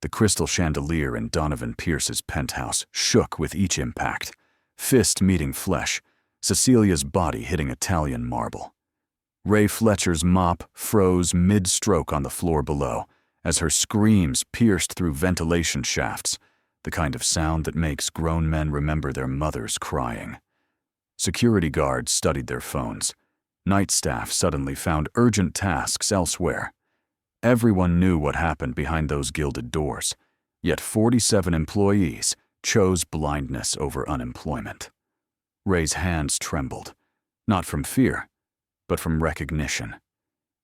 The crystal chandelier in Donovan Pierce's penthouse shook with each impact, fist meeting flesh, Cecilia's body hitting Italian marble. Ray Fletcher's mop froze mid-stroke on the floor below as her screams pierced through ventilation shafts, the kind of sound that makes grown men remember their mothers crying. Security guards studied their phones. Night staff suddenly found urgent tasks elsewhere. Everyone knew what happened behind those gilded doors, yet 47 employees chose blindness over unemployment. Ray's hands trembled, not from fear, but from recognition.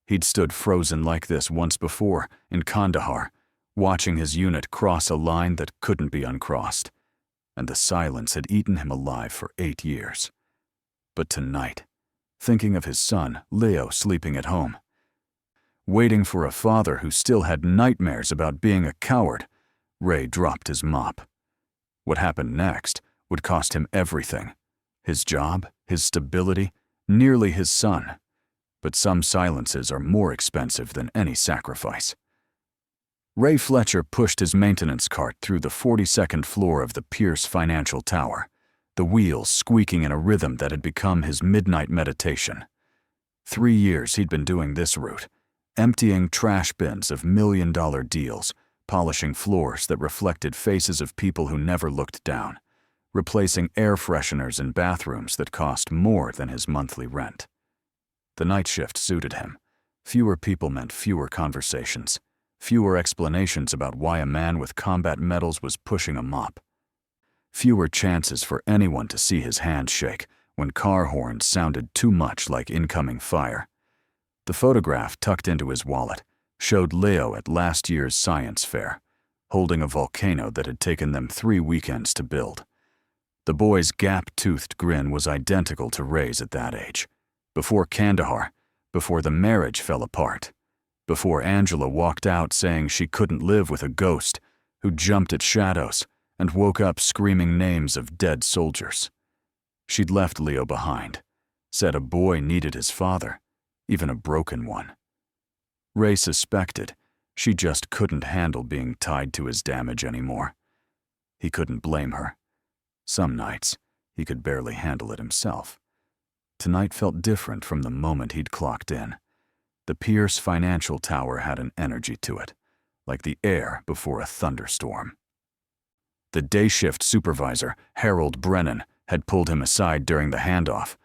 He'd stood frozen like this once before in Kandahar, watching his unit cross a line that couldn't be uncrossed, and the silence had eaten him alive for 8 years. But tonight, thinking of his son, Leo, sleeping at home, waiting for a father who still had nightmares about being a coward, Ray dropped his mop. What happened next would cost him everything: his job, his stability, nearly his son. But some silences are more expensive than any sacrifice. Ray Fletcher pushed his maintenance cart through the 42nd floor of the Pierce Financial Tower, the wheels squeaking in a rhythm that had become his midnight meditation. 3 years he'd been doing this route, emptying trash bins of million-dollar deals, polishing floors that reflected faces of people who never looked down, replacing air fresheners in bathrooms that cost more than his monthly rent. The night shift suited him. Fewer people meant fewer conversations, fewer explanations about why a man with combat medals was pushing a mop, fewer chances for anyone to see his hand shake when car horns sounded too much like incoming fire. The photograph tucked into his wallet showed Leo at last year's science fair, holding a volcano that had taken them 3 weekends to build. The boy's gap-toothed grin was identical to Ray's at that age. Before Kandahar, before the marriage fell apart, before Angela walked out saying she couldn't live with a ghost who jumped at shadows and woke up screaming names of dead soldiers. She'd left Leo behind, said a boy needed his father, even a broken one. Ray suspected she just couldn't handle being tied to his damage anymore. He couldn't blame her. Some nights, he could barely handle it himself. Tonight felt different from the moment he'd clocked in. The Pierce Financial Tower had an energy to it, like the air before a thunderstorm. The day shift supervisor, Harold Brennan, had pulled him aside during the handoff.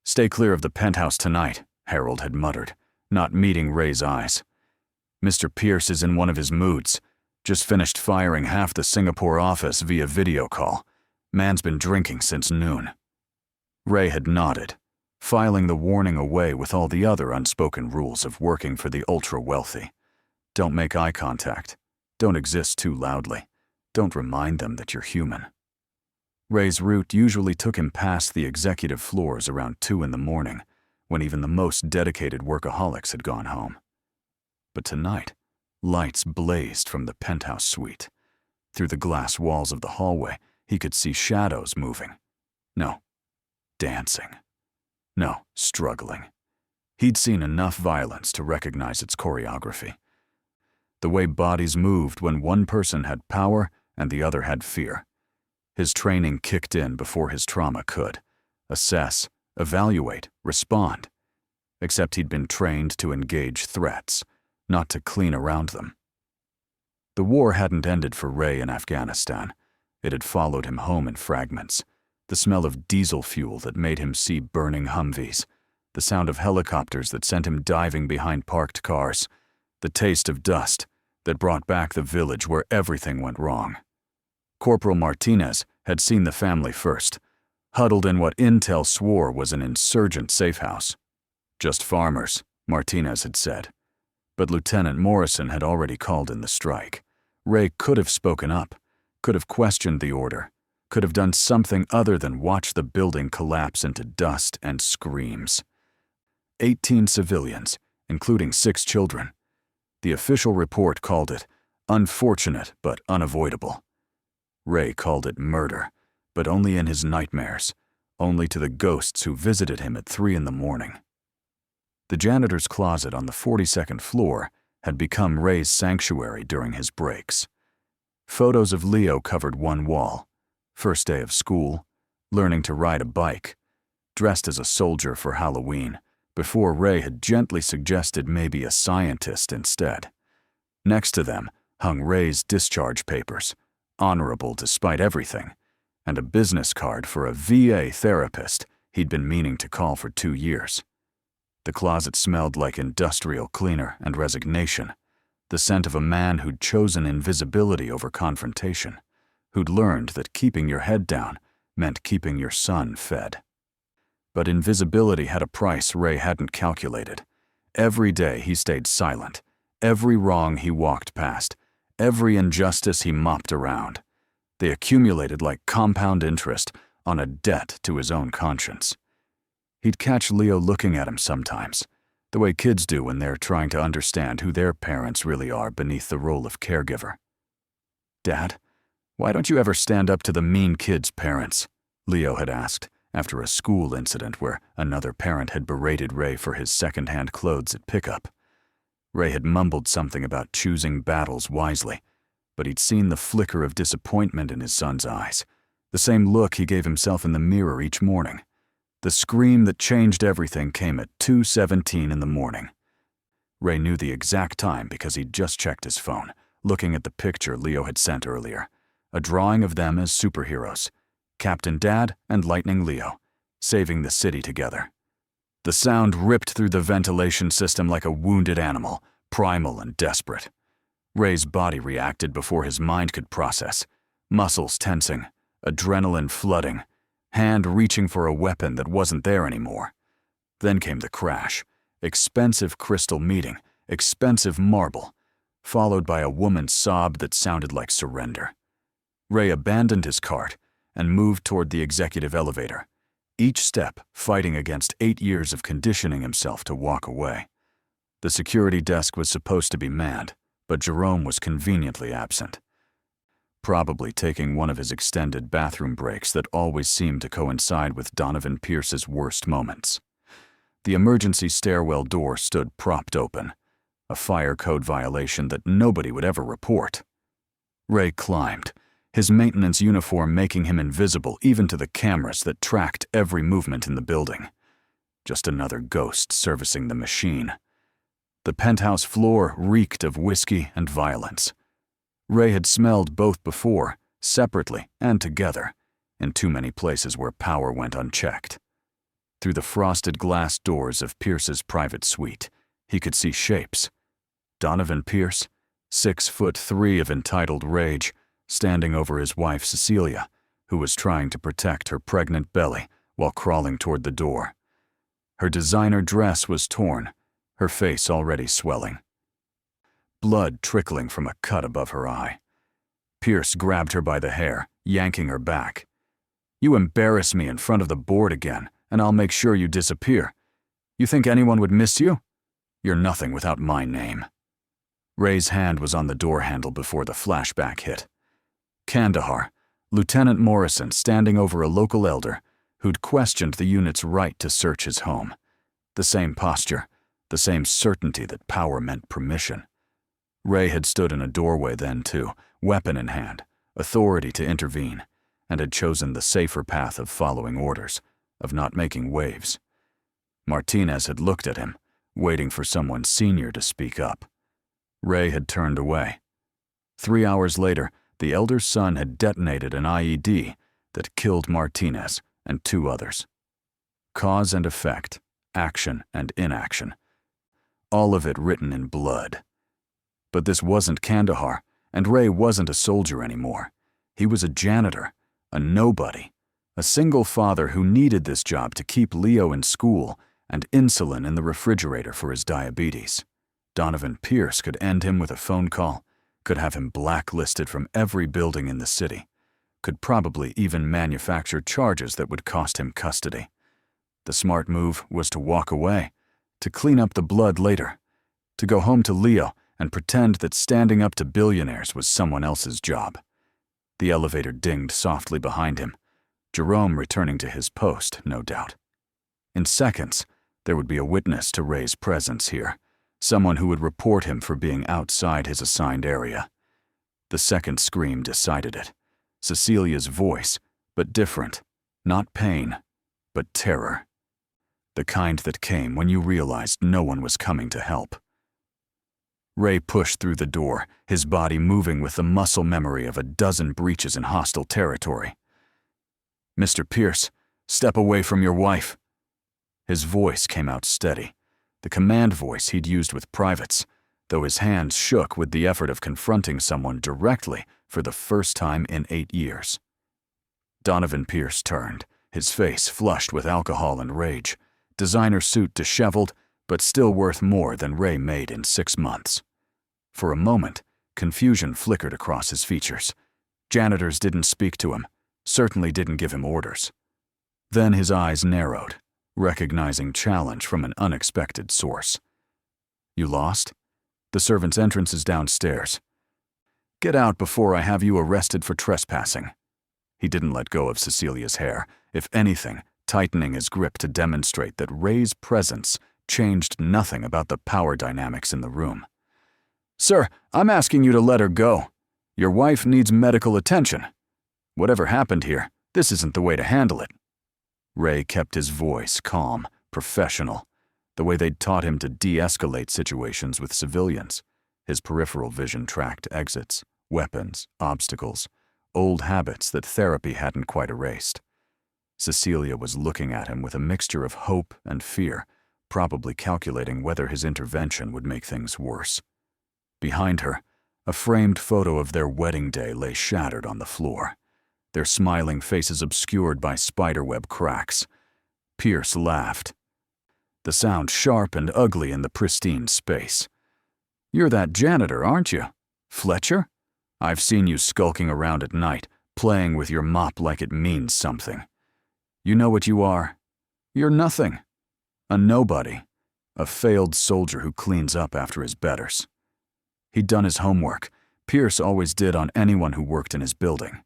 "Stay clear of the penthouse tonight," Harold had muttered, not meeting Ray's eyes. "Mr. Pierce is in one of his moods. Just finished firing half the Singapore office via video call. Man's been drinking since noon." Ray had nodded, filing the warning away with all the other unspoken rules of working for the ultra-wealthy. Don't make eye contact. Don't exist too loudly. Don't remind them that you're human. Ray's route usually took him past the executive floors around 2 in the morning, when even the most dedicated workaholics had gone home. But tonight, lights blazed from the penthouse suite. Through the glass walls of the hallway, he could see shadows moving. No, dancing. No, struggling. He'd seen enough violence to recognize its choreography. The way bodies moved when one person had power and the other had fear. His training kicked in before his trauma could. Assess, evaluate, respond. Except he'd been trained to engage threats, not to clean around them. The war hadn't ended for Ray in Afghanistan. It had followed him home in fragments. The smell of diesel fuel that made him see burning Humvees, the sound of helicopters that sent him diving behind parked cars, the taste of dust that brought back the village where everything went wrong. Corporal Martinez had seen the family first, huddled in what intel swore was an insurgent safehouse. Just farmers, Martinez had said. But Lieutenant Morrison had already called in the strike. Ray could have spoken up, could have questioned the order, could have done something other than watch the building collapse into dust and screams. 18 civilians, including 6 children. The official report called it unfortunate but unavoidable. Ray called it murder, but only in his nightmares, only to the ghosts who visited him at 3 in the morning. The janitor's closet on the 42nd floor had become Ray's sanctuary during his breaks. Photos of Leo covered one wall. First day of school, learning to ride a bike, dressed as a soldier for Halloween, before Ray had gently suggested maybe a scientist instead. Next to them hung Ray's discharge papers, honorable despite everything, and a business card for a VA therapist he'd been meaning to call for 2 years. The closet smelled like industrial cleaner and resignation, the scent of a man who'd chosen invisibility over confrontation, who'd learned that keeping your head down meant keeping your son fed. But invisibility had a price Ray hadn't calculated. Every day he stayed silent, every wrong he walked past, every injustice he mopped around. They accumulated like compound interest on a debt to his own conscience. He'd catch Leo looking at him sometimes, the way kids do when they're trying to understand who their parents really are beneath the role of caregiver. "Dad, why don't you ever stand up to the mean kids' parents?" Leo had asked after a school incident where another parent had berated Ray for his second-hand clothes at pickup. Ray had mumbled something about choosing battles wisely, but he'd seen the flicker of disappointment in his son's eyes, the same look he gave himself in the mirror each morning. The scream that changed everything came at 2:17 in the morning. Ray knew the exact time because he'd just checked his phone, looking at the picture Leo had sent earlier, a drawing of them as superheroes, Captain Dad and Lightning Leo, saving the city together. The sound ripped through the ventilation system like a wounded animal, primal and desperate. Ray's body reacted before his mind could process, muscles tensing, adrenaline flooding, hand reaching for a weapon that wasn't there anymore. Then came the crash, expensive crystal meeting, expensive marble, followed by a woman's sob that sounded like surrender. Ray abandoned his cart and moved toward the executive elevator, each step fighting against 8 years of conditioning himself to walk away. The security desk was supposed to be manned, but Jerome was conveniently absent, probably taking one of his extended bathroom breaks that always seemed to coincide with Donovan Pierce's worst moments. The emergency stairwell door stood propped open, a fire code violation that nobody would ever report. Ray climbed, his maintenance uniform making him invisible even to the cameras that tracked every movement in the building. Just another ghost servicing the machine. The penthouse floor reeked of whiskey and violence. Ray had smelled both before, separately and together, in too many places where power went unchecked. Through the frosted glass doors of Pierce's private suite, he could see shapes. Donovan Pierce, 6'3" of entitled rage, standing over his wife Cecilia, who was trying to protect her pregnant belly while crawling toward the door. Her designer dress was torn, her face already swelling. Blood trickling from a cut above her eye. Pierce grabbed her by the hair, yanking her back. "You embarrass me in front of the board again, and I'll make sure you disappear. You think anyone would miss you? You're nothing without my name." Ray's hand was on the door handle before the flashback hit. Kandahar, Lieutenant Morrison standing over a local elder who'd questioned the unit's right to search his home. The same posture, the same certainty that power meant permission. Ray had stood in a doorway then too, weapon in hand, authority to intervene, and had chosen the safer path of following orders, of not making waves. Martinez had looked at him, waiting for someone senior to speak up. Ray had turned away. 3 hours later, the elder's son had detonated an IED that killed Martinez and 2 others. Cause and effect, action and inaction. All of it written in blood. But this wasn't Kandahar, and Ray wasn't a soldier anymore. He was a janitor, a nobody, a single father who needed this job to keep Leo in school and insulin in the refrigerator for his diabetes. Donovan Pierce could end him with a phone call, could have him blacklisted from every building in the city, could probably even manufacture charges that would cost him custody. The smart move was to walk away, to clean up the blood later, to go home to Leo and pretend that standing up to billionaires was someone else's job. The elevator dinged softly behind him, Jerome returning to his post, no doubt. In seconds, there would be a witness to Ray's presence here, someone who would report him for being outside his assigned area. The second scream decided it. Cecilia's voice, but different. Not pain, but terror. The kind that came when you realized no one was coming to help. Ray pushed through the door, his body moving with the muscle memory of a dozen breaches in hostile territory. "Mr. Pierce, step away from your wife." His voice came out steady, the command voice he'd used with privates, though his hands shook with the effort of confronting someone directly for the first time in 8 years. Donovan Pierce turned, his face flushed with alcohol and rage, designer suit disheveled, but still worth more than Ray made in 6 months. For a moment, confusion flickered across his features. Janitors didn't speak to him, certainly didn't give him orders. Then his eyes narrowed, recognizing challenge from an unexpected source. "You lost? The servant's entrance is downstairs. Get out before I have you arrested for trespassing." He didn't let go of Cecilia's hair, if anything, tightening his grip to demonstrate that Ray's presence changed nothing about the power dynamics in the room. "Sir, I'm asking you to let her go. Your wife needs medical attention. Whatever happened here, this isn't the way to handle it." Ray kept his voice calm, professional, the way they'd taught him to de-escalate situations with civilians. His peripheral vision tracked exits, weapons, obstacles, old habits that therapy hadn't quite erased. Cecilia was looking at him with a mixture of hope and fear, probably calculating whether his intervention would make things worse. Behind her, a framed photo of their wedding day lay shattered on the floor, their smiling faces obscured by spiderweb cracks. Pierce laughed, the sound sharp and ugly in the pristine space. "You're that janitor, aren't you? Fletcher? I've seen you skulking around at night, playing with your mop like it means something. You know what you are? You're nothing. A nobody. A failed soldier who cleans up after his betters." He'd done his homework. Pierce always did on anyone who worked in his building.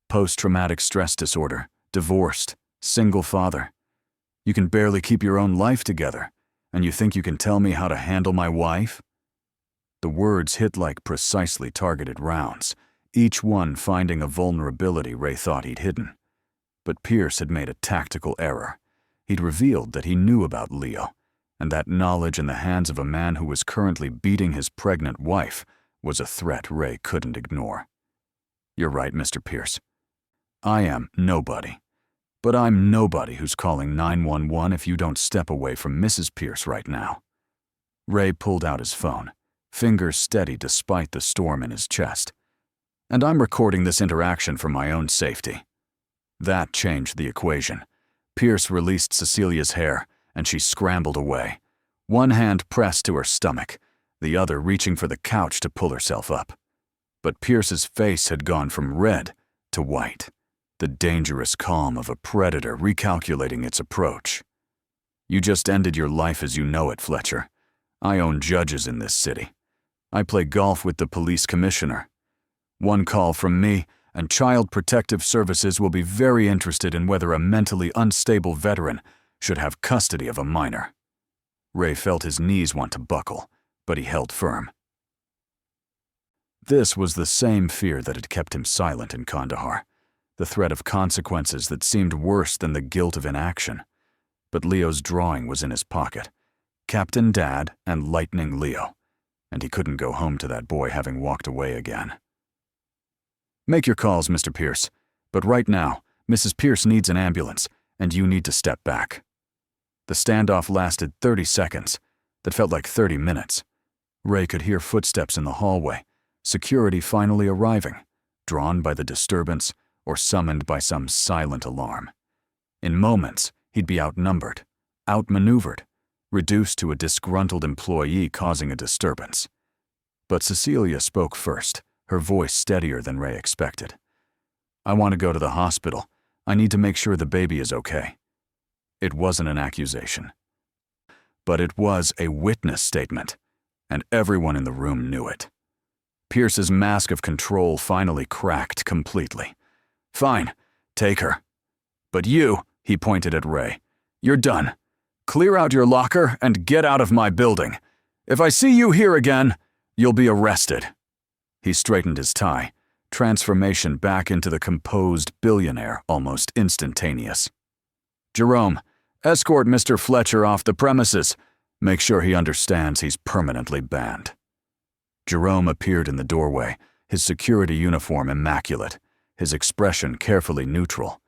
Post-traumatic stress disorder, divorced, single father. You can barely keep your own life together, and you think you can tell me how to handle my wife? The words hit like precisely targeted rounds, each one finding a vulnerability Ray thought he'd hidden. But Pierce had made a tactical error. He'd revealed that he knew about Leo, and that knowledge in the hands of a man who was currently beating his pregnant wife was a threat Ray couldn't ignore. "You're right, Mr. Pierce. I am nobody. But I'm nobody who's calling 911 if you don't step away from Mrs. Pierce right now." Ray pulled out his phone, fingers steady despite the storm in his chest. "And I'm recording this interaction for my own safety." That changed the equation. Pierce released Cecilia's hair, and she scrambled away, one hand pressed to her stomach, the other reaching for the couch to pull herself up. But Pierce's face had gone from red to white, the dangerous calm of a predator recalculating its approach. "You just ended your life as you know it, Fletcher. I own judges in this city. I play golf with the police commissioner. One call from me, and Child Protective Services will be very interested in whether a mentally unstable veteran should have custody of a minor." Ray felt his knees want to buckle, but he held firm. This was the same fear that had kept him silent in Kandahar, the threat of consequences that seemed worse than the guilt of inaction. But Leo's drawing was in his pocket. Captain Dad and Lightning Leo, and he couldn't go home to that boy having walked away again. "Make your calls, Mr. Pierce, but right now, Mrs. Pierce needs an ambulance, and you need to step back." The standoff lasted 30 seconds. That felt like 30 minutes. Ray could hear footsteps in the hallway, security finally arriving, drawn by the disturbance or summoned by some silent alarm. In moments, he'd be outnumbered, outmaneuvered, reduced to a disgruntled employee causing a disturbance. But Cecilia spoke first, her voice steadier than Ray expected. "I want to go to the hospital. I need to make sure the baby is okay." It wasn't an accusation, but it was a witness statement, and everyone in the room knew it. Pierce's mask of control finally cracked completely. "Fine, take her. But you," he pointed at Ray, "you're done. Clear out your locker and get out of my building. If I see you here again, you'll be arrested." He straightened his tie, transformation back into the composed billionaire almost instantaneous. "Jerome, escort Mr. Fletcher off the premises. Make sure he understands he's permanently banned." Jerome appeared in the doorway, his security uniform immaculate, his expression carefully neutral.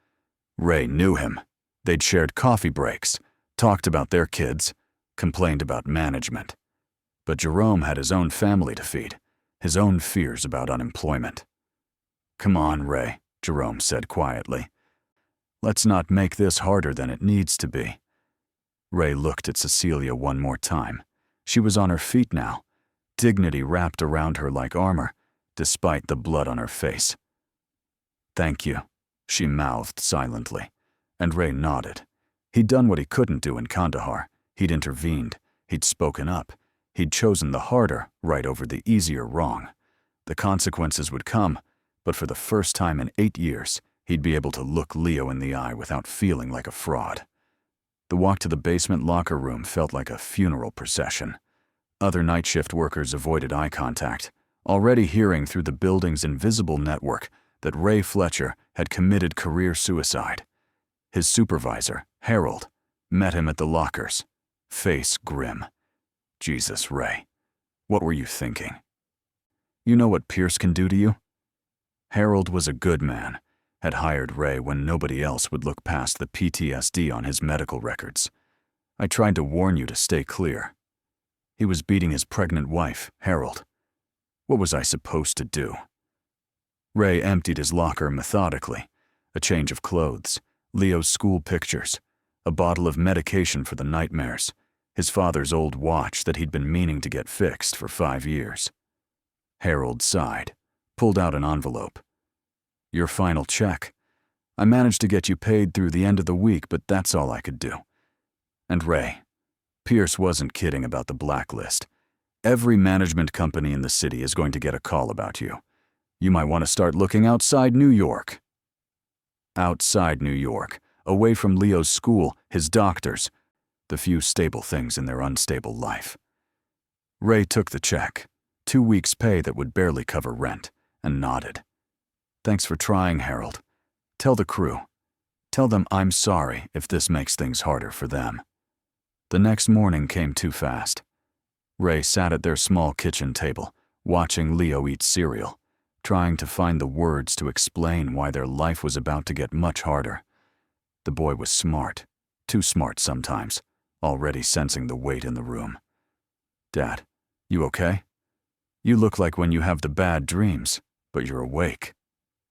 Ray knew him. They'd shared coffee breaks, talked about their kids, complained about management. But Jerome had his own family to feed, his own fears about unemployment. "Come on, Ray," Jerome said quietly. "Let's not make this harder than it needs to be." Ray looked at Cecilia one more time. She was on her feet now, dignity wrapped around her like armor, despite the blood on her face. "Thank you," she mouthed silently, and Ray nodded. He'd done what he couldn't do in Kandahar. He'd intervened. He'd spoken up. He'd chosen the harder right over the easier wrong. The consequences would come, but for the first time in 8 years, he'd be able to look Leo in the eye without feeling like a fraud. The walk to the basement locker room felt like a funeral procession. Other night shift workers avoided eye contact, already hearing through the building's invisible network that Ray Fletcher had committed career suicide. His supervisor, Harold, met him at the lockers, face grim. "Jesus, Ray, what were you thinking? You know what Pierce can do to you?" Harold was a good man, had hired Ray when nobody else would look past the PTSD on his medical records. "I tried to warn you to stay clear." He was beating his pregnant wife, Harold. What was I supposed to do? Ray emptied his locker methodically. A change of clothes, Leo's school pictures, a bottle of medication for the nightmares, his father's old watch that he'd been meaning to get fixed for 5 years. Harold sighed, pulled out an envelope. "Your final check. I managed to get you paid through the end of the week, but that's all I could do." And Ray, Pierce wasn't kidding about the blacklist. Every management company in the city is going to get a call about you. You might want to start looking outside New York. Outside New York, away from Leo's school, his doctors, the few stable things in their unstable life. Ray took the check, 2 weeks' pay that would barely cover rent, and nodded. "Thanks for trying, Harold. Tell the crew. Tell them I'm sorry if this makes things harder for them." The next morning came too fast. Ray sat at their small kitchen table, watching Leo eat cereal, trying to find the words to explain why their life was about to get much harder. The boy was smart, too smart sometimes, already sensing the weight in the room. "Dad, you okay? You look like when you have the bad dreams, but you're awake."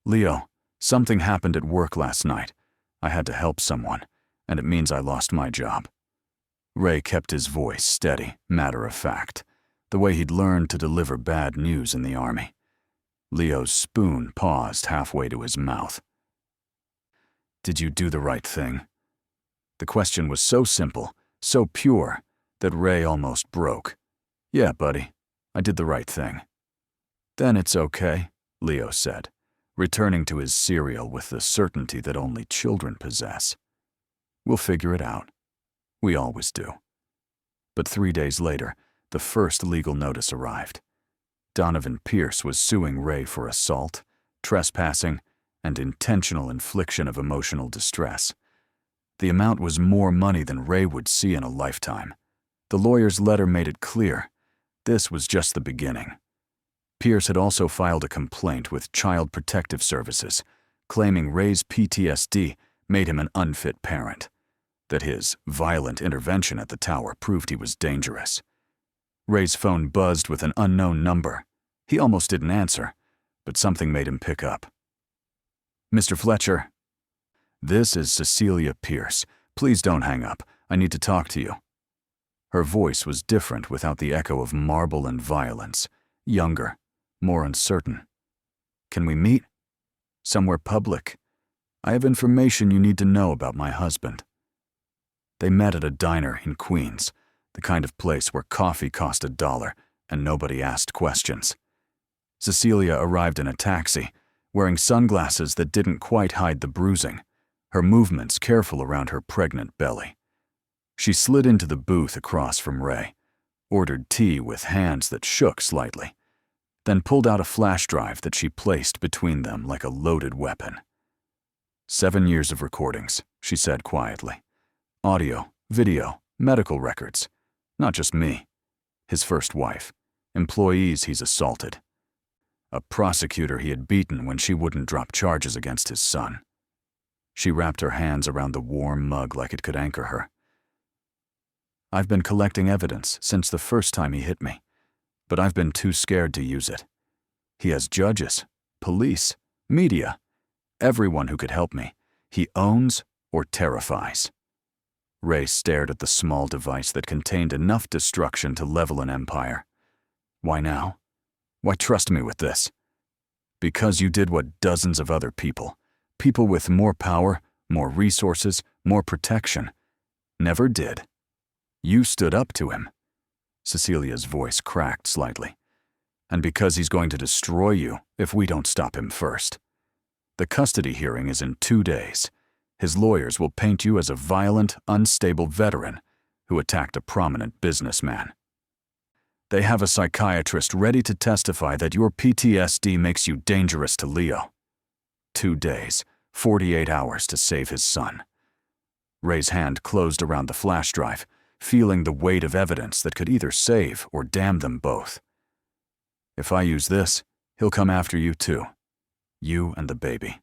"Leo, something happened at work last night. I had to help someone, and it means I lost my job." Ray kept his voice steady, matter-of-fact, the way he'd learned to deliver bad news in the Army. Leo's spoon paused halfway to his mouth. "Did you do the right thing?" The question was so simple, so pure, that Ray almost broke. "Yeah, buddy, I did the right thing." "Then it's okay," Leo said, returning to his cereal with the certainty that only children possess. "We'll figure it out. We always do." But 3 days later, the first legal notice arrived. Donovan Pierce was suing Ray for assault, trespassing, and intentional infliction of emotional distress. The amount was more money than Ray would see in a lifetime. The lawyer's letter made it clear. This was just the beginning. Pierce had also filed a complaint with Child Protective Services, claiming Ray's PTSD made him an unfit parent, that his violent intervention at the tower proved he was dangerous. Ray's phone buzzed with an unknown number. He almost didn't answer, but something made him pick up. "Mr. Fletcher." "This is Cecilia Pierce. Please don't hang up. I need to talk to you." Her voice was different without the echo of marble and violence, younger, more uncertain. "Can we meet? Somewhere public. I have information you need to know about my husband." They met at a diner in Queens, the kind of place where coffee cost $1 and nobody asked questions. Cecilia arrived in a taxi, wearing sunglasses that didn't quite hide the bruising, her movements careful around her pregnant belly. She slid into the booth across from Ray, ordered tea with hands that shook slightly. then pulled out a flash drive that she placed between them like a loaded weapon. 7 years of recordings, she said quietly. Audio, video, medical records. Not just me. His first wife. Employees he's assaulted. A prosecutor he had beaten when she wouldn't drop charges against his son. She wrapped her hands around the warm mug like it could anchor her. I've been collecting evidence since the first time he hit me, but I've been too scared to use it. He has judges, police, media, everyone who could help me. He owns or terrifies. Ray stared at the small device that contained enough destruction to level an empire. Why now? Why trust me with this? Because you did what dozens of other people with more power, more resources, more protection, never did. You stood up to him. Cecilia's voice cracked slightly. And because he's going to destroy you if we don't stop him first. The custody hearing is in 2 days. His lawyers will paint you as a violent, unstable veteran who attacked a prominent businessman. They have a psychiatrist ready to testify that your PTSD makes you dangerous to Leo. 2 days, 48 hours to save his son. Ray's hand closed around the flash drive, feeling the weight of evidence that could either save or damn them both. If I use this, he'll come after you too. You and the baby.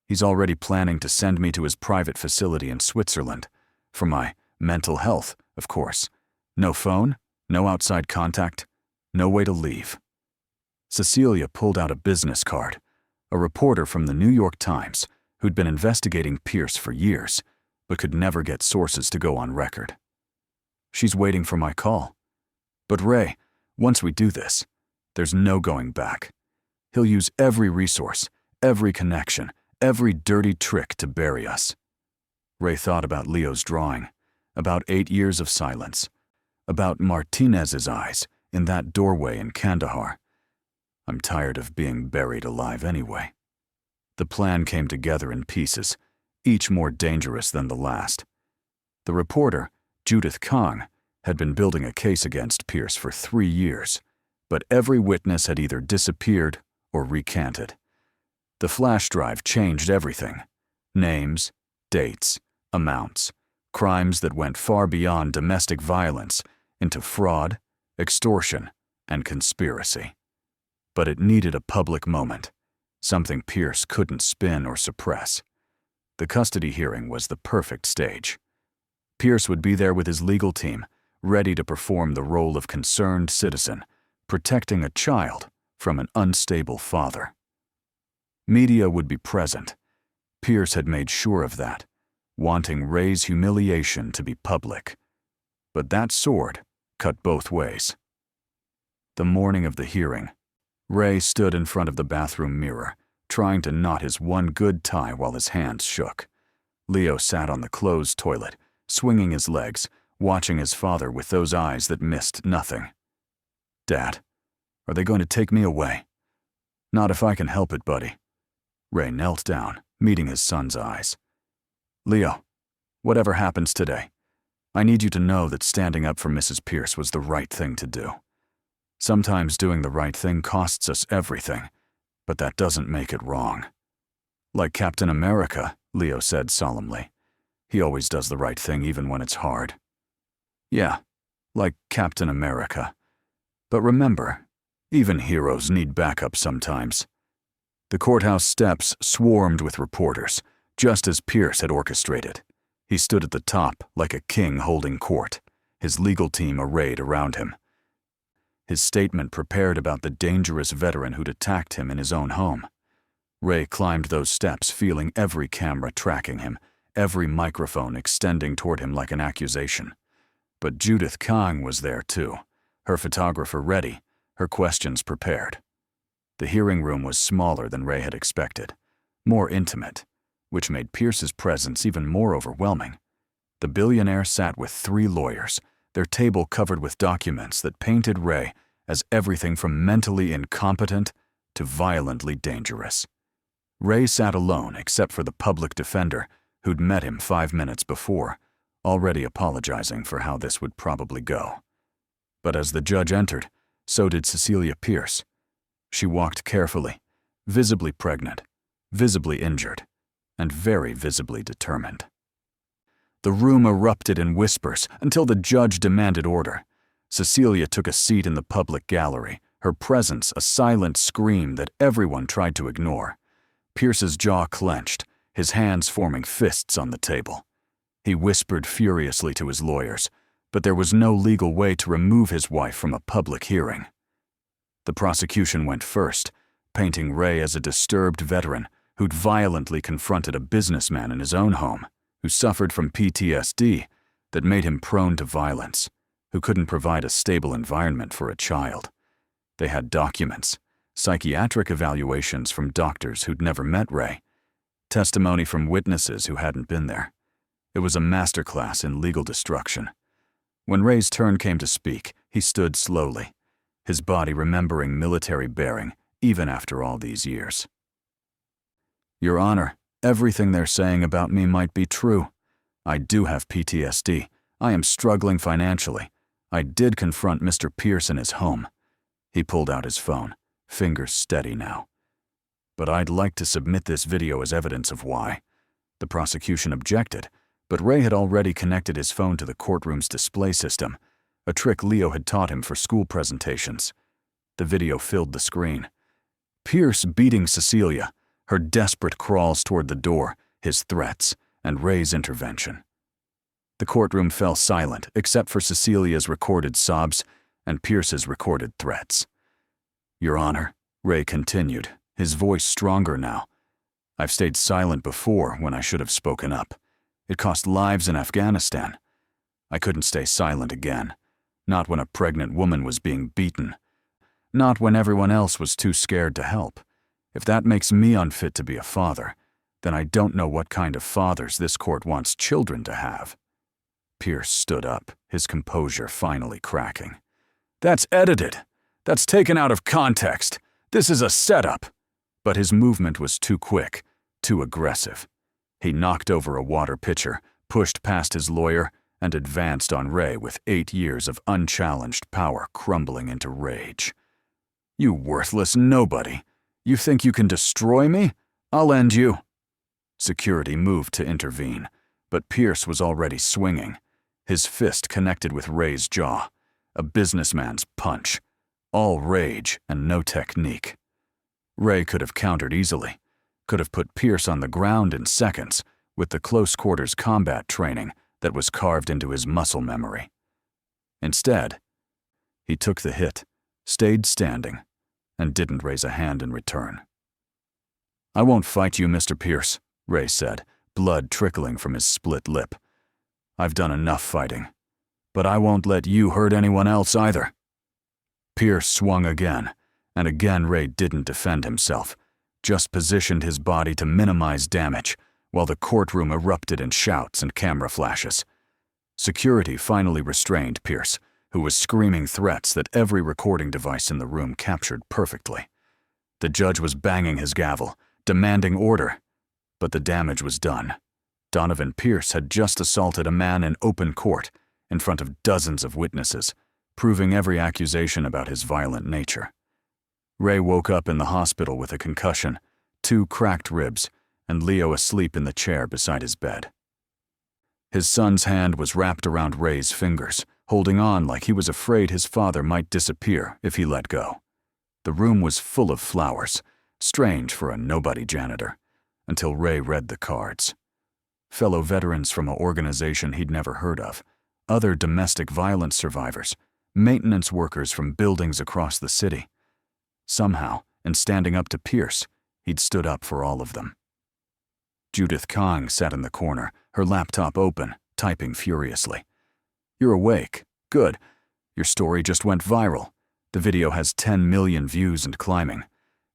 He's already planning to send me to his private facility in Switzerland. For my mental health, of course. No phone, no outside contact, no way to leave. Cecilia pulled out a business card. A reporter from the New York Times who'd been investigating Pierce for years, but could never get sources to go on record. She's waiting for my call. But Ray, once we do this, there's no going back. He'll use every resource, every connection, every dirty trick to bury us. Ray thought about Leo's drawing, about 8 years of silence, about Martinez's eyes in that doorway in Kandahar. I'm tired of being buried alive anyway. The plan came together in pieces, each more dangerous than the last. The reporter, Judith Kang, had been building a case against Pierce for 3 years, but every witness had either disappeared or recanted. The flash drive changed everything. Names, dates, amounts, crimes that went far beyond domestic violence into fraud, extortion, and conspiracy. But it needed a public moment, something Pierce couldn't spin or suppress. The custody hearing was the perfect stage. Pierce would be there with his legal team, ready to perform the role of concerned citizen, protecting a child from an unstable father. Media would be present. Pierce had made sure of that, wanting Ray's humiliation to be public. But that sword cut both ways. The morning of the hearing, Ray stood in front of the bathroom mirror, trying to knot his one good tie while his hands shook. Leo sat on the closed toilet, swinging his legs, watching his father with those eyes that missed nothing. Dad, are they going to take me away? Not if I can help it, buddy. Ray knelt down, meeting his son's eyes. Leo, whatever happens today, I need you to know that standing up for Mrs. Pierce was the right thing to do. Sometimes doing the right thing costs us everything, but that doesn't make it wrong. Like Captain America, Leo said solemnly. He always does the right thing even when it's hard. Yeah, like Captain America. But remember, even heroes need backup sometimes. The courthouse steps swarmed with reporters, just as Pierce had orchestrated. He stood at the top like a king holding court, his legal team arrayed around him. His statement prepared about the dangerous veteran who'd attacked him in his own home. Ray climbed those steps, feeling every camera tracking him, every microphone extending toward him like an accusation. But Judith Kang was there too, her photographer ready, her questions prepared. The hearing room was smaller than Ray had expected, more intimate, which made Pierce's presence even more overwhelming. The billionaire sat with 3 lawyers, their table covered with documents that painted Ray as everything from mentally incompetent to violently dangerous. Ray sat alone except for the public defender who'd met him 5 minutes before, already apologizing for how this would probably go. But as the judge entered, so did Cecilia Pierce, She walked carefully, visibly pregnant, visibly injured, and very visibly determined. The room erupted in whispers until the judge demanded order. Cecilia took a seat in the public gallery, her presence a silent scream that everyone tried to ignore. Pierce's jaw clenched, his hands forming fists on the table. He whispered furiously to his lawyers, but there was no legal way to remove his wife from a public hearing. The prosecution went first, painting Ray as a disturbed veteran who'd violently confronted a businessman in his own home, who suffered from PTSD that made him prone to violence, who couldn't provide a stable environment for a child. They had documents, psychiatric evaluations from doctors who'd never met Ray, testimony from witnesses who hadn't been there. It was a masterclass in legal destruction. When Ray's turn came to speak, he stood slowly, his body remembering military bearing even after all these years. Your Honor, everything they're saying about me might be true. I do have PTSD. I am struggling financially. I did confront Mr. Pierce in his home. He pulled out his phone, fingers steady now. But I'd like to submit this video as evidence of why. The prosecution objected, but Ray had already connected his phone to the courtroom's display system, a trick Leo had taught him for school presentations. The video filled the screen. Pierce beating Cecilia, her desperate crawls toward the door, his threats, and Ray's intervention. The courtroom fell silent except for Cecilia's recorded sobs and Pierce's recorded threats. Your Honor, Ray continued, his voice stronger now. I've stayed silent before when I should have spoken up. It cost lives in Afghanistan. I couldn't stay silent again, not when a pregnant woman was being beaten, not when everyone else was too scared to help. If that makes me unfit to be a father, then I don't know what kind of fathers this court wants children to have. Pierce stood up, his composure finally cracking. That's edited. That's taken out of context. This is a setup. But his movement was too quick, too aggressive. He knocked over a water pitcher, pushed past his lawyer, and advanced on Ray with 8 years of unchallenged power crumbling into rage. You worthless nobody. You think you can destroy me? I'll end you. Security moved to intervene, but Pierce was already swinging. His fist connected with Ray's jaw, a businessman's punch, all rage and no technique. Ray could have countered easily, could have put Pierce on the ground in seconds with the close-quarters combat training that was carved into his muscle memory. Instead, he took the hit, stayed standing, and didn't raise a hand in return. I won't fight you, Mr. Pierce, Ray said, blood trickling from his split lip. I've done enough fighting, but I won't let you hurt anyone else either. Pierce swung again, and again Ray didn't defend himself, just positioned his body to minimize damage while the courtroom erupted in shouts and camera flashes. Security finally restrained Pierce, who was screaming threats that every recording device in the room captured perfectly. The judge was banging his gavel, demanding order, but the damage was done. Donovan Pierce had just assaulted a man in open court in front of dozens of witnesses, proving every accusation about his violent nature. Ray woke up in the hospital with a concussion, 2 cracked ribs, and Leo asleep in the chair beside his bed. His son's hand was wrapped around Ray's fingers, holding on like he was afraid his father might disappear if he let go. The room was full of flowers, strange for a nobody janitor, until Ray read the cards. Fellow veterans from an organization he'd never heard of, other domestic violence survivors, maintenance workers from buildings across the city. Somehow, in standing up to Pierce, he'd stood up for all of them. Judith Kong sat in the corner, her laptop open, typing furiously. You're awake. Good. Your story just went viral. The video has 10 million views and climbing.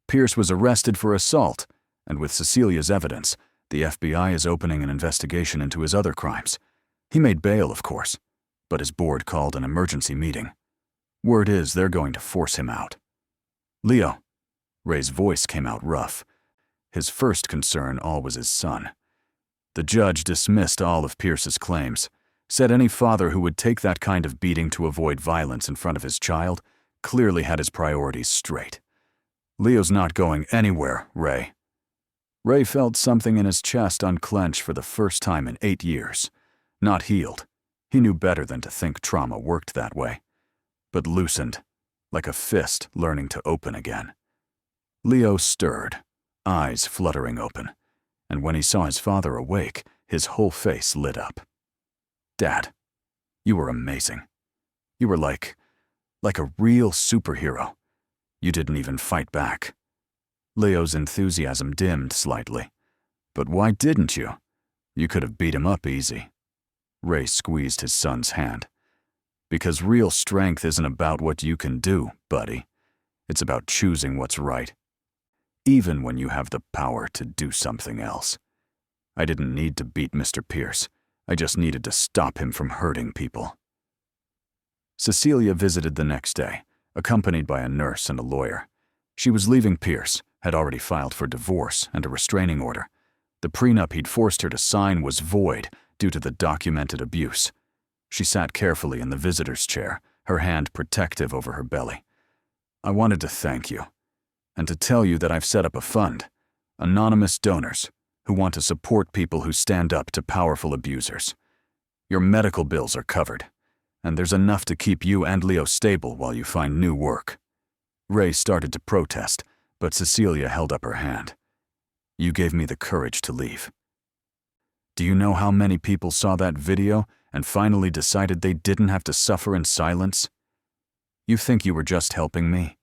Pierce was arrested for assault, and with Cecilia's evidence, the FBI is opening an investigation into his other crimes. He made bail, of course, but his board called an emergency meeting. Word is they're going to force him out. Leo. Ray's voice came out rough. His first concern all was his son. The judge dismissed all of Pierce's claims, said any father who would take that kind of beating to avoid violence in front of his child clearly had his priorities straight. Leo's not going anywhere, Ray. Ray felt something in his chest unclench for the first time in 8 years. Not healed. He knew better than to think trauma worked that way. But loosened, like a fist learning to open again. Leo stirred, eyes fluttering open, and when he saw his father awake, his whole face lit up. Dad, you were amazing. You were like a real superhero. You didn't even fight back. Leo's enthusiasm dimmed slightly. But why didn't you? You could have beat him up easy. Ray squeezed his son's hand. Because real strength isn't about what you can do, buddy. It's about choosing what's right. Even when you have the power to do something else. I didn't need to beat Mr. Pierce. I just needed to stop him from hurting people. Cecilia visited the next day, accompanied by a nurse and a lawyer. She was leaving Pierce, had already filed for divorce and a restraining order. The prenup he'd forced her to sign was void due to the documented abuse. She sat carefully in the visitor's chair, her hand protective over her belly. I wanted to thank you, and to tell you that I've set up a fund, anonymous donors, who want to support people who stand up to powerful abusers. Your medical bills are covered, and there's enough to keep you and Leo stable while you find new work. Ray started to protest, but Cecilia held up her hand. You gave me the courage to leave. Do you know how many people saw that video and finally decided they didn't have to suffer in silence? You think you were just helping me,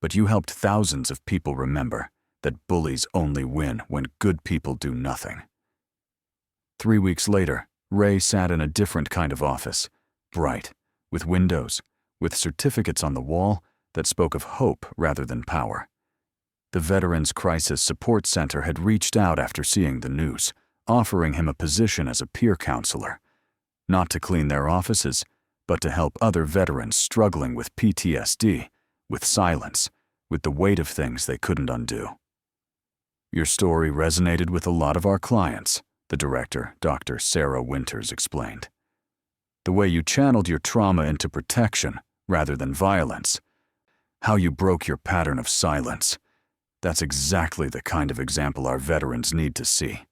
but you helped thousands of people remember that bullies only win when good people do nothing. 3 weeks later, Ray sat in a different kind of office, bright, with windows, with certificates on the wall that spoke of hope rather than power. The Veterans Crisis Support Center had reached out after seeing the news, offering him a position as a peer counselor, not to clean their offices, but to help other veterans struggling with PTSD, with silence, with the weight of things they couldn't undo. Your story resonated with a lot of our clients, the director, Dr. Sarah Winters, explained. The way you channeled your trauma into protection rather than violence, how you broke your pattern of silence, that's exactly the kind of example our veterans need to see.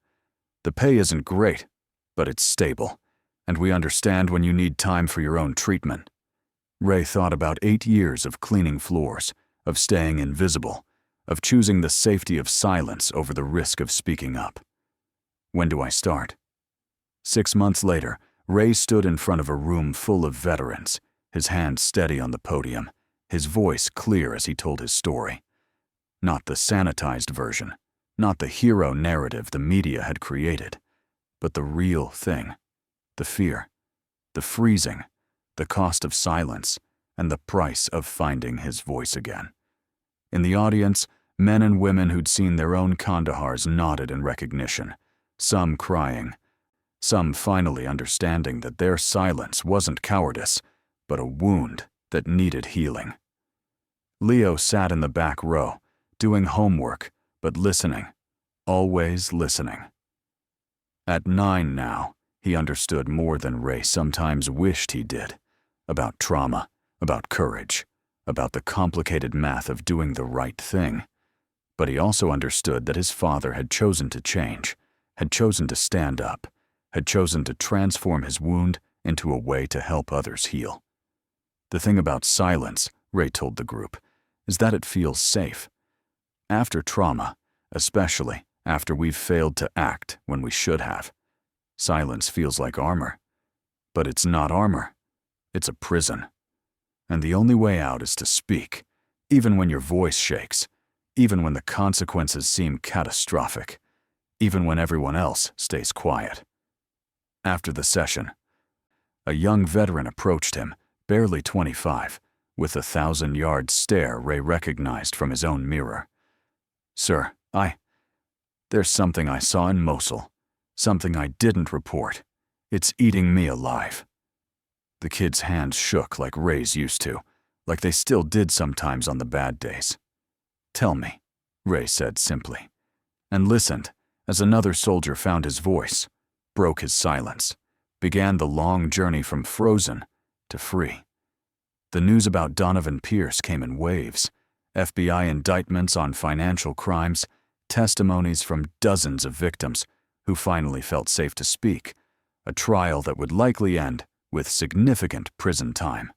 The pay isn't great, but it's stable, and we understand when you need time for your own treatment. Ray thought about 8 years of cleaning floors, of staying invisible, of choosing the safety of silence over the risk of speaking up. When do I start? 6 months later, Ray stood in front of a room full of veterans, his hand steady on the podium, his voice clear as he told his story. Not the sanitized version, not the hero narrative the media had created, but the real thing, the fear, the freezing, the cost of silence, and the price of finding his voice again. In the audience, men and women who'd seen their own Kandahars nodded in recognition, some crying, some finally understanding that their silence wasn't cowardice, but a wound that needed healing. Leo sat in the back row, doing homework, but listening, always listening. At 9 now, he understood more than Ray sometimes wished he did, about trauma, about courage, about the complicated math of doing the right thing. But he also understood that his father had chosen to change, had chosen to stand up, had chosen to transform his wound into a way to help others heal. The thing about silence, Ray told the group, is that it feels safe. After trauma, especially after we've failed to act when we should have, silence feels like armor. But it's not armor. It's a prison. And the only way out is to speak, even when your voice shakes, even when the consequences seem catastrophic, even when everyone else stays quiet. After the session, a young veteran approached him, barely 25, with a 1,000-yard stare Ray recognized from his own mirror. Sir, there's something I saw in Mosul, something I didn't report. It's eating me alive. The kid's hands shook like Ray's used to, like they still did sometimes on the bad days. Tell me, Ray said simply, and listened as another soldier found his voice, broke his silence, began the long journey from frozen to free. The news about Donovan Pierce came in waves, FBI indictments on financial crimes, testimonies from dozens of victims who finally felt safe to speak, a trial that would likely end with significant prison time.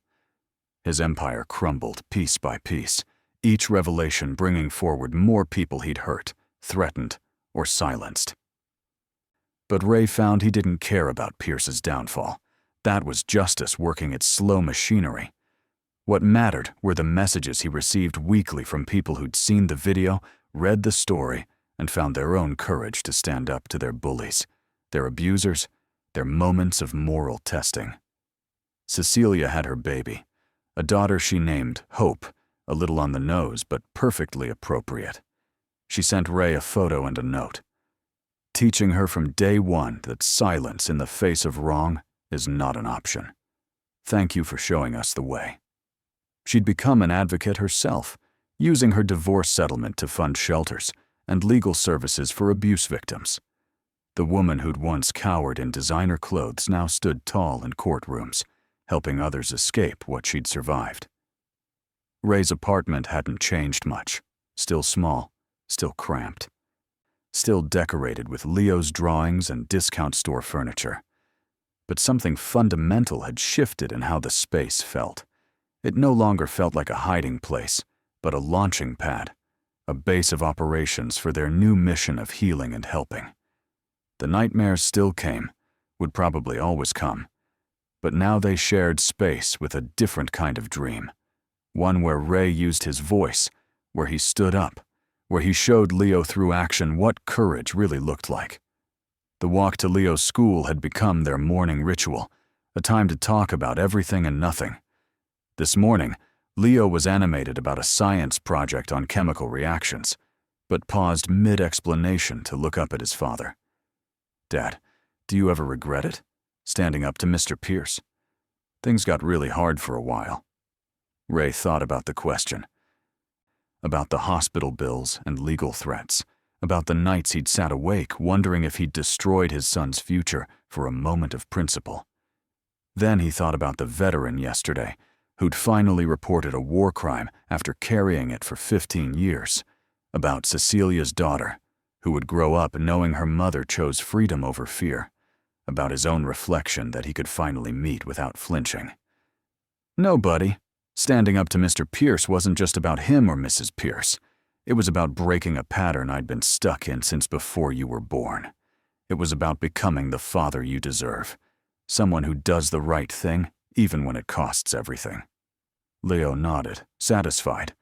His empire crumbled piece by piece, each revelation bringing forward more people he'd hurt, threatened, or silenced. But Ray found he didn't care about Pierce's downfall. That was justice working its slow machinery. What mattered were the messages he received weekly from people who'd seen the video, read the story, and found their own courage to stand up to their bullies, their abusers, their moments of moral testing. Cecilia had her baby, a daughter she named Hope, a little on the nose but perfectly appropriate. She sent Ray a photo and a note, teaching her from day one that silence in the face of wrong is not an option. Thank you for showing us the way. She'd become an advocate herself, using her divorce settlement to fund shelters and legal services for abuse victims. The woman who'd once cowered in designer clothes now stood tall in courtrooms, helping others escape what she'd survived. Ray's apartment hadn't changed much, still small, still cramped, still decorated with Leo's drawings and discount store furniture. But something fundamental had shifted in how the space felt. It no longer felt like a hiding place, but a launching pad, a base of operations for their new mission of healing and helping. The nightmares still came, would probably always come, but now they shared space with a different kind of dream, one where Ray used his voice, where he stood up, where he showed Leo through action what courage really looked like. The walk to Leo's school had become their morning ritual, a time to talk about everything and nothing. This morning, Leo was animated about a science project on chemical reactions, but paused mid-explanation to look up at his father. "Dad, do you ever regret it? Standing up to Mr. Pierce? Things got really hard for a while." Ray thought about the question. About the hospital bills and legal threats. About the nights he'd sat awake wondering if he'd destroyed his son's future for a moment of principle. Then he thought about the veteran yesterday, who'd finally reported a war crime after carrying it for 15 years. About Cecilia's daughter, who would grow up knowing her mother chose freedom over fear. About his own reflection that he could finally meet without flinching. "No, buddy. Standing up to Mr. Pierce wasn't just about him or Mrs. Pierce. It was about breaking a pattern I'd been stuck in since before you were born. It was about becoming the father you deserve. Someone who does the right thing, even when it costs everything." Leo nodded, satisfied,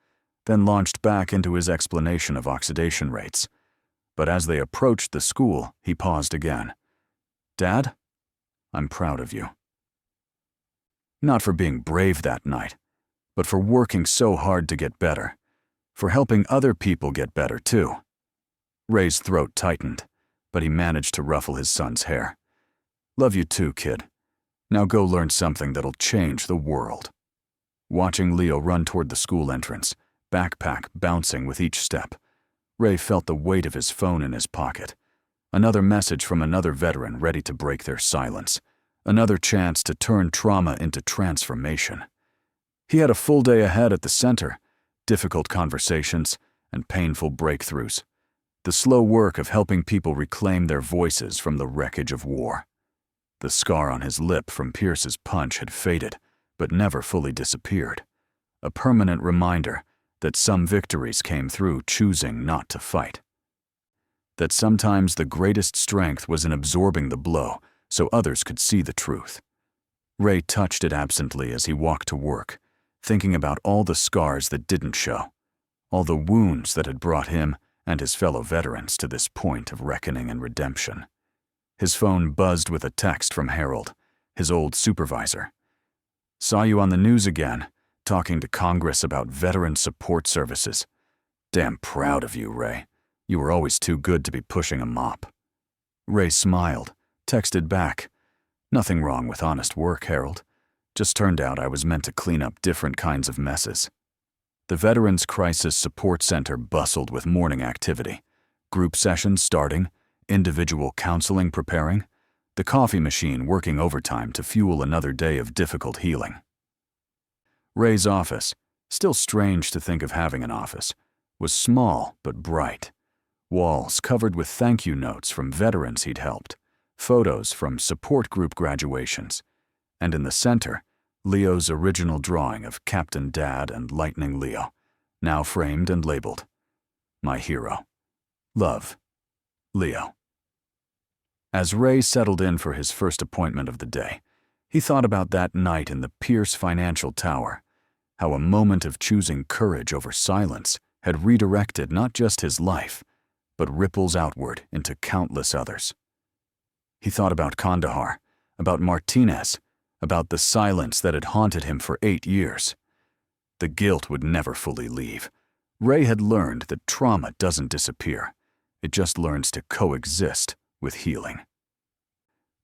then launched back into his explanation of oxidation rates. But as they approached the school, he paused again. "Dad, I'm proud of you. Not for being brave that night, but for working so hard to get better. For helping other people get better, too." Ray's throat tightened, but he managed to ruffle his son's hair. "Love you too, kid. Now go learn something that'll change the world." Watching Leo run toward the school entrance, backpack bouncing with each step, Ray felt the weight of his phone in his pocket. Another message from another veteran ready to break their silence. Another chance to turn trauma into transformation. He had a full day ahead at the center, difficult conversations and painful breakthroughs. The slow work of helping people reclaim their voices from the wreckage of war. The scar on his lip from Pierce's punch had faded, but never fully disappeared. A permanent reminder that some victories came through choosing not to fight. That sometimes the greatest strength was in absorbing the blow so others could see the truth. Ray touched it absently as he walked to work, thinking about all the scars that didn't show, all the wounds that had brought him and his fellow veterans to this point of reckoning and redemption. His phone buzzed with a text from Harold, his old supervisor. "Saw you on the news again, talking to Congress about veteran support services. Damn proud of you, Ray. You were always too good to be pushing a mop." Ray smiled, texted back, "Nothing wrong with honest work, Harold. Just turned out I was meant to clean up different kinds of messes." The Veterans Crisis Support Center bustled with morning activity. Group sessions starting, individual counseling preparing, the coffee machine working overtime to fuel another day of difficult healing. Ray's office, Still strange to think of having an office, was small but bright. Walls covered with thank you notes from veterans he'd helped, photos from support group graduations, and in the center, Leo's original drawing of Captain Dad and Lightning Leo, now framed and labeled, "My hero. Love, Leo." As Ray settled in for his first appointment of the day, he thought about that night in the Pierce Financial Tower, how a moment of choosing courage over silence had redirected not just his life, but ripples outward into countless others. He thought about Kandahar, about Martinez, about the silence that had haunted him for 8 years. The guilt would never fully leave. Ray had learned that trauma doesn't disappear. It just learns to coexist with healing.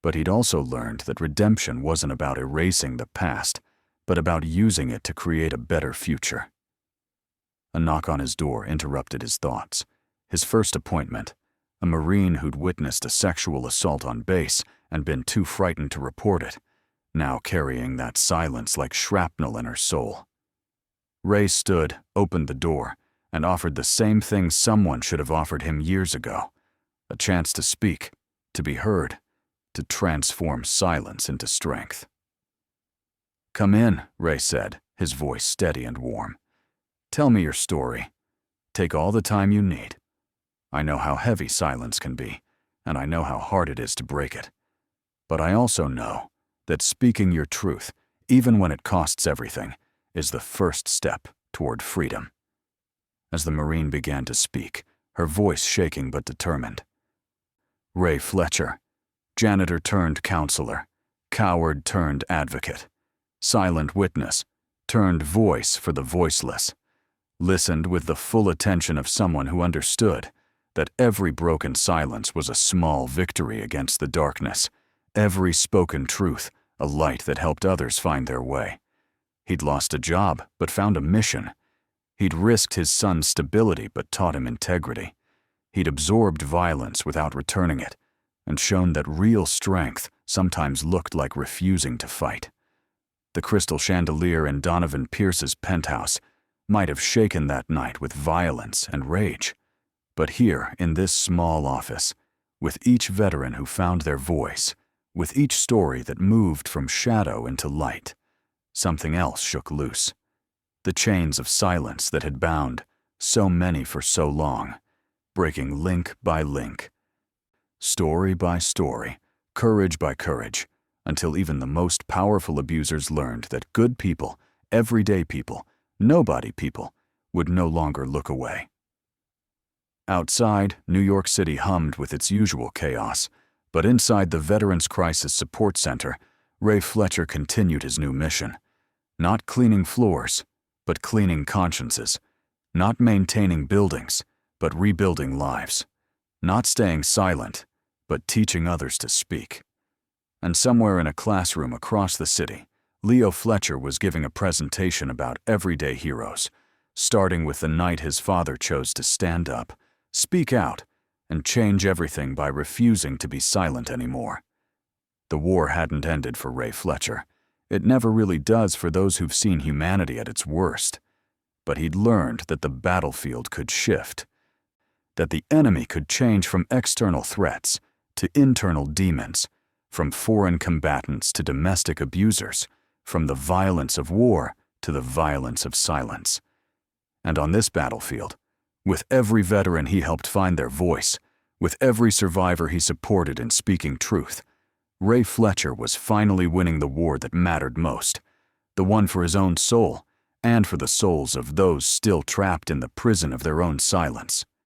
But he'd also learned that redemption wasn't about erasing the past, but about using it to create a better future. A knock on his door interrupted his thoughts. His first appointment, a Marine who'd witnessed a sexual assault on base and been too frightened to report it, now carrying that silence like shrapnel in her soul. Ray stood, opened the door, and offered the same thing someone should have offered him years ago, a chance to speak, to be heard, to transform silence into strength. "Come in," Ray said, his voice steady and warm. "Tell me your story. Take all the time you need. I know how heavy silence can be, and I know how hard it is to break it. But I also know that speaking your truth, even when it costs everything, is the first step toward freedom." As the Marine began to speak, her voice shaking but determined. Ray Fletcher, janitor turned counselor, coward turned advocate, silent witness turned voice for the voiceless, listened with the full attention of someone who understood that every broken silence was a small victory against the darkness, every spoken truth a light that helped others find their way. He'd lost a job but found a mission. He'd risked his son's stability but taught him integrity. He'd absorbed violence without returning it, and shown that real strength sometimes looked like refusing to fight. The crystal chandelier in Donovan Pierce's penthouse might have shaken that night with violence and rage. But here, in this small office, with each veteran who found their voice, with each story that moved from shadow into light, something else shook loose. The chains of silence that had bound so many for so long, breaking link by link, story by story, courage by courage, until even the most powerful abusers learned that good people, everyday people, nobody people, would no longer look away. Outside, New York City hummed with its usual chaos, but inside the Veterans Crisis Support Center, Ray Fletcher continued his new mission. Not cleaning floors, but cleaning consciences. Not maintaining buildings, but rebuilding lives. Not staying silent, but teaching others to speak. And somewhere in a classroom across the city, Leo Fletcher was giving a presentation about everyday heroes, starting with the night his father chose to stand up, speak out, and change everything by refusing to be silent anymore. The war hadn't ended for Ray Fletcher. It never really does for those who've seen humanity at its worst. But he'd learned that the battlefield could shift, that the enemy could change from external threats to internal demons, from foreign combatants to domestic abusers, from the violence of war to the violence of silence. And on this battlefield, with every veteran he helped find their voice, with every survivor he supported in speaking truth, Ray Fletcher was finally winning the war that mattered most, the one for his own soul and for the souls of those still trapped in the prison of their own silence.